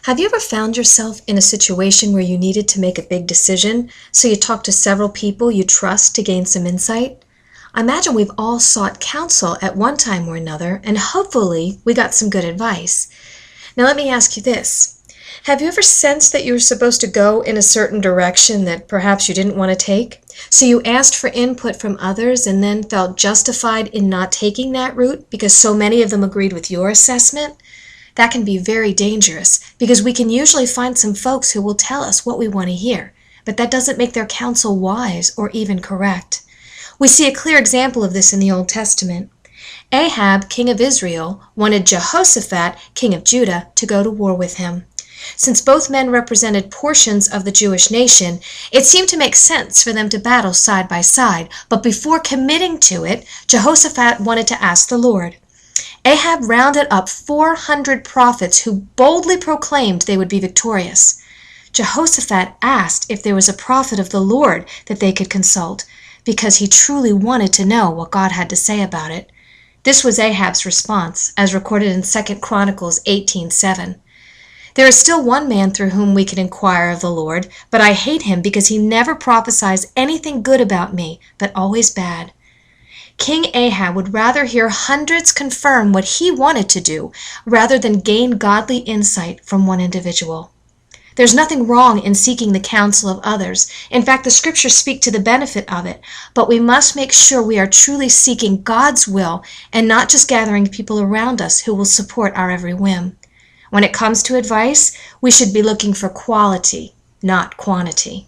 Have you ever found yourself in a situation where you needed to make a big decision, so you talked to several people you trust to gain some insight? I imagine we've all sought counsel at one time or another, and hopefully we got some good advice. Now let me ask you this. Have you ever sensed that you were supposed to go in a certain direction that perhaps you didn't want to take? So you asked for input from others and then felt justified in not taking that route because so many of them agreed with your assessment? That can be very dangerous because we can usually find some folks who will tell us what we want to hear, but that doesn't make their counsel wise or even correct. We see a clear example of this in the Old Testament. Ahab, king of Israel, wanted Jehoshaphat, king of Judah, to go to war with him. Since both men represented portions of the Jewish nation, it seemed to make sense for them to battle side by side, but before committing to it, Jehoshaphat wanted to ask the Lord. Ahab rounded up 400 prophets who boldly proclaimed they would be victorious. Jehoshaphat asked if there was a prophet of the Lord that they could consult, because he truly wanted to know what God had to say about it. This was Ahab's response, as recorded in 2 Chronicles 18:7. There is still one man through whom we can inquire of the Lord, but I hate him because he never prophesies anything good about me, but always bad. King Ahab would rather hear hundreds confirm what he wanted to do rather than gain godly insight from one individual. There's nothing wrong in seeking the counsel of others. In fact, the scriptures speak to the benefit of it, but we must make sure we are truly seeking God's will and not just gathering people around us who will support our every whim. When it comes to advice, we should be looking for quality, not quantity.